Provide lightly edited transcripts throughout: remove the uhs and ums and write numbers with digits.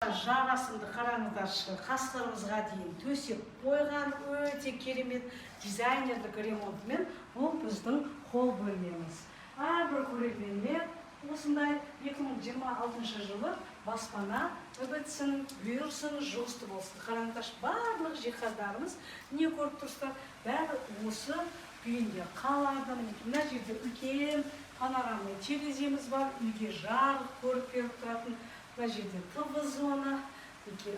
Жағасында қараңыздаршы, қасқырымызға дейін төсеп қойған өте керемет дизайнерлік ремонтмен бұл біздің холл бөлмеміз. Әрбір көрерменге осындай 2026 жылы баспана бітсін, бұйырсын, жұғысты болсын. Қараңыздаршы, барлық жиһаздарымыз не көріп тұрсыздар, бәрі осы күйінде қалады. Мына жерде үлкен панорамный тереземіз бар, үйге жарық көріп беріп тұратын. Мына жерде ТВ зона,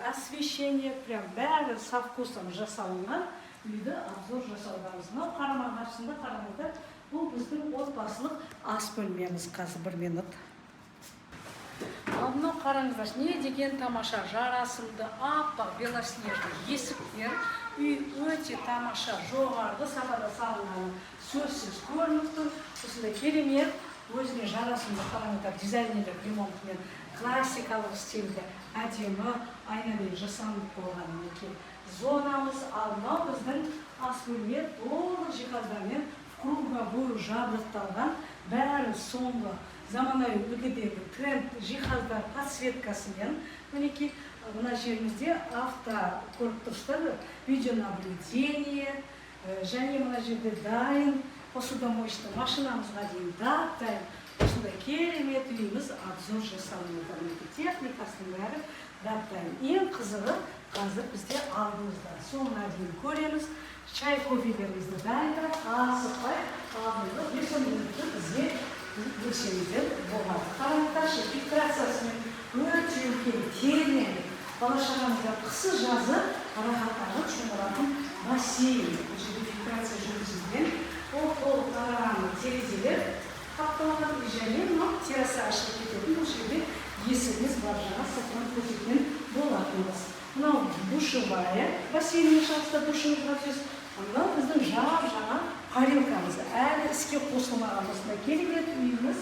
освещение, прям бәрі со вкусом жасалынған үйді обзор жасаудамыз. Мынау қарама-қарсында қараңыздар, бұл біздің отбасылық ас бөлмеміз. Қазір 1 минут. Ал мынау қараңыздар, не деген тамаша, жарасымды, аппақ, белоснежный есіктер. Үй өте тамаша, жоғарғы сапада салынғаны сөзсіз көрініп тұр. Осындай керемет, өзіне жарасымды қараңыздар, дизайнерлік ремонтымен классикалық стильде әдемі айнамен жасалынып қойған екен. Зонамыз, ал мынау біздің ас бөлме толық жиһаздармен круглобой жабдықталған, бәрі соңғы заманауи үлгідегі тренд жиһаздар подсветкасымен. Мінекей мына жерімізде авто көріп тұрсыздар, видеонаблюдение, және мына жерде дайын посудомоечный машинамызға дейін дайын. Осындай керемет үйіміз обзор жасалынып отыр. Техникасының бәрі дайын. Ең қызығы қазір бізде алдымызда. Соңына дейін көреміз. Чай, кофелерімізді дайындап, асықпай алдымызда 5 минутты бізге бөлшемізден болады. Қараңыздаршы, фильтрациясымен өте үлкен терең, бала-шағамызға қысы жазы рахаттанып шомылатын бассейн. Бұл жерде фильтрация жүргізілген. Ол толық панорамный терезелер қапталған, және мынау терраса ашылып кететін. Бұл жерде есігіміз бар, жаңа сыртынан көрсеткен болатынбыз. Мынау душевая, бассейннің шатыста душымызға түсесіз. Мынау біздің жаңа парилкамыз. Әлі іске қосылмаған осындай керемет үйіміз.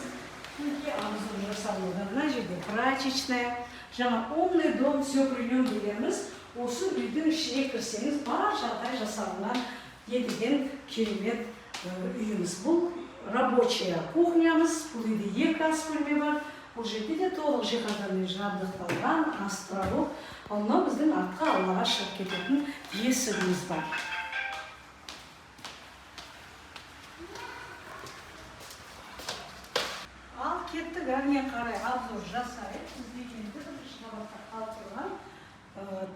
Обзор жасалуда. Мына жерде прачечная, жаңа умный дом, все при нем білеміз. Осы үйдің ішіне кірсеңіз бар жағдай жасалынған едіген керемет үйіміз. Бұл рабочая кухнямыз, бұл үйде 2 ас бөлме бар. Бұл жерде де толық жиһаздармен жабдықталған астравок. Ал мынау біздің артқа аулаға шығып кететін есігіміз бар. Ал кеттік әрмен қарай обзор жасайық. Бізде енді бірінші қабатта қалып тұрған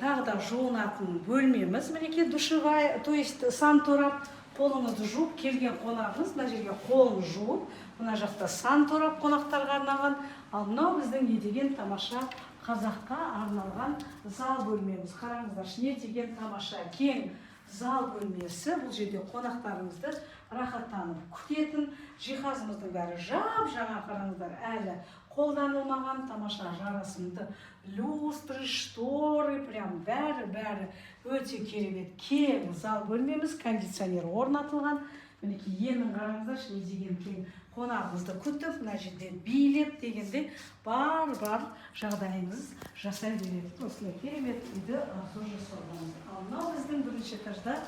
тағы да жуынатын бөлмеміз. Мінекей душевая, то есть санторап. Қолыңызды жуып, келген қонағыңыз мына жерге қолын жуып, мына жақта санторап қонақтарға арналған. Ал мынау біздің не деген тамаша қазаққа арналған зал бөлмеміз. Қараңыздар, не деген тамаша кең зал бөлмесі. Бұл жерде қонақтарыңызды рахаттанып күтетін. Жиһазымыздың бәрі жап-жаңа, қараңыздар, әлі қолданылмаған тамаша жарасымды люстры, шторы, прям бәрі өте керемет кең зал бөлмеміз. Кондиционер орнатылған. Мінекей енің қараңыздар, не деген кең қонағымызды күтіп, мына жерде билеп дегенде бар жағдайыңыз жасай береді. Осылай керемет үйді обзор жасаудамыз. Ал мынау біздің бірінші этажда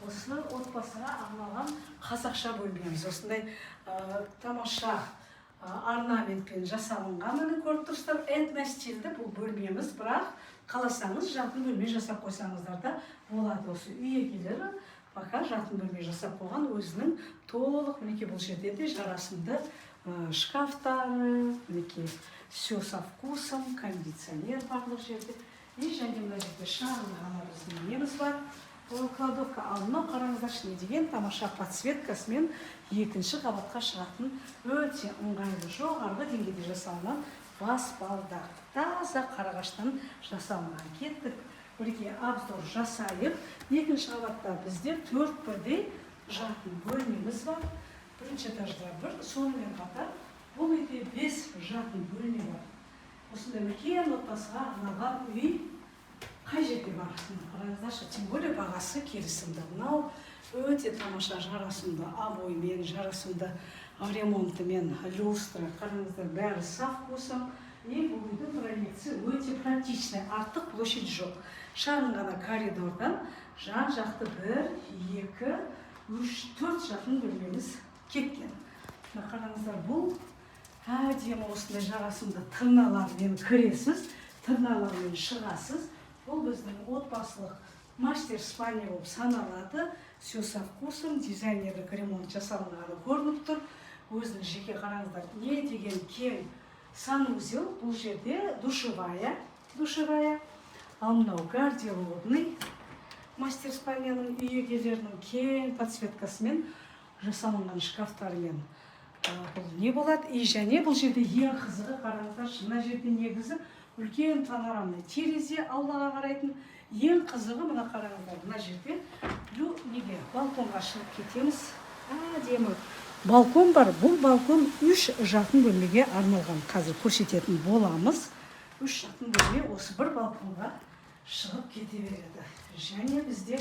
осы отбасыға арналған қазақша бөлмеміз. Осындай тамаша орнаментпен жасалынған. Міне көріп тұрсыздар, этностильді бұл бөлмеміз, бірақ қаласаңыз жатын бөлме жасап қойсаңыздар да болады. Осы үй егелері пока жатын бөлме жасап қойған, өзінің толық, мінекей бұл жерде де жарасымды шкафтары, мінекей все со вкусом, кондиционер барлық жерде. И және мына жерде шағын ғана біздің неміз бар. Кладовка. Ал мынау қараңыздаршы, не деген тамаша подсветкасымен 2-ші қабатқа шығатын өте ыңғайлы жоғарғы деңгейде жасалған баспалдақ. Таза қарағаштан жасалынған. Кеттік бірге обзор жасайық. 2-ші қабатта бізде 4 бірдей жатын бөлмеміз бар. Бірінші этажда 1, сонымен қатар бұл үйде 5 жатын бөлме бар. Осындай үлкен отбасыға арналған үй қай жерде бар? Қараңыздаршы, тем более бағасы келісімді. Мынау өте тамаша жарасымды обоймен, жарасымды ремонтымен, люстра. Қараңыздар, бәрі со вкусом. И бұл үйдің проекция өте практичный, артық площадь жоқ. Шағын ғана коридордан жан-жақты 1, 2, 3, 4 жатын бөлмеміз кеткен. Қараңыздар, бұл әдемі осындай жарасымды тырналармен кіресіз. тырналармен шығасыз. Бұл біздің отбасылық мастер спальня болып саналады. Все со вкусом, дизайнерлік ремонт жасалынғаны көрініп тұр. Өзінің жеке қараңыздар, не деген кең санузел. Бұл жерде душевая. Ал мынау гардеробный. Мастер спальняның үй егелерінің кең подсветкасымен жасалынған шкафтармен. Бұл не болады? И және бұл жерде ең қызығы, қараңыздар, мына жерде негізі үлкен панорамный терезе, аулаға қарайтын. Ең қызығы мына қараңыздар, мына жерде неге балконға шығып кетеміз. Әдемі балкон бар. Бұл балкон 3 жатын бөлмеге арналған. Қазір көрсететін боламыз. 3 жатын бөлме осы бір балконға шығып кете береді. Және бізде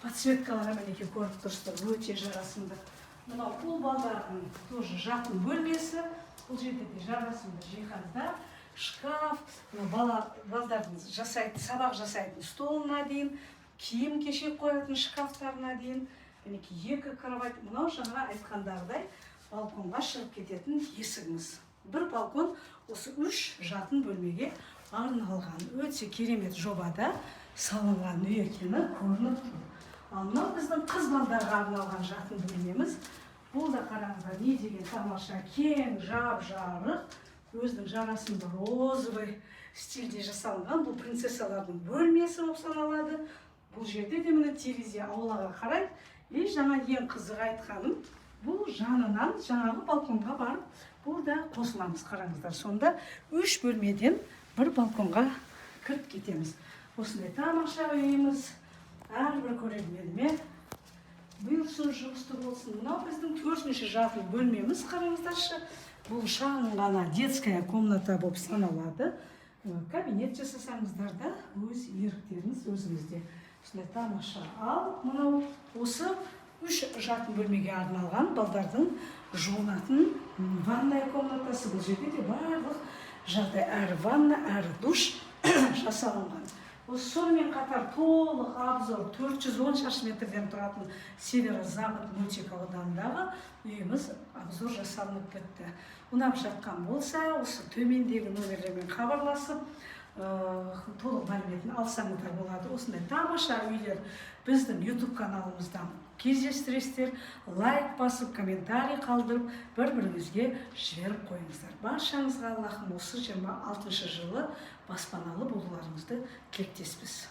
подсветкалар мінекей көріп тұрсыздар, өте жарасымды. Мынау бұл балдардың тоже жатын бөлмесі. Бұл жерде де жарасымды жиһаздар, шкаф, балдардың сабақ жасайтын столына дейін, киім кешек қоятын шкафтарына дейін. Мінекей 2 кровать. Мынау жаңа айтқандағыдай балконға шығып кететін есігіміз. Бір балкон осы 3 жатын бөлмеге арналған. Өте керемет жобада салынған үй екені көрініп тұр. Ал мынау біздің қыз балдарға арналған жатын бөлмеміз. Бұл да қараңыздар, не деген тамаша, кең, жап-жарық, өзінің жарасымды розовый стильде жасалынған. Бұл принцессалардың бөлмесі болып саналады. Бұл жерде де міне терезе аулаға қарайды. И жаңа ең қызық айтқаным, бұл жанынан жаңағы балконға барып, бұл да қосыламыз. Қараңыздар, сонда 3 бөлмеден бір балконға кіріп кетеміз. Осындай тамаша үйіміз, әрбір көрерменіме бұйырсын, жұмысты болсын. Мынау біздің 4-ші жатын бөлмеміз, қараңыздаршы. Бұл шағын ғана детская комната болып саналады. Кабинет жасасаңыздар да өз еріктеріңіз өзіңізде. Осындай тамаша. Ал мынау осы 3 жатын бөлмеге арналған балдардың жуынатын ванная комнатасы. Бұл жерде де барлық жағдай, әрі ванна, әрі душ жасалынған. Сонымен қатар толық обзор 410 шаршы метрден тұратын Северо-Запад мөлтек ауданындағы үйіміз обзор жасалынып бітті. Ұнап жатқан болса, осы төмендегі нөмерлермен хабарласып, толық мәліметін алсаңыздар болады. Осындай тамаша үйлер біздің YouTube каналымыздан кездестіресіздер. Лайк басып, комментарий қалдырып, бір-біріңізге жіберіп қойыңыздар. Баршаңызға Аллахым осы 26 жылы баспаналы болуларыңызды тілектеспіз.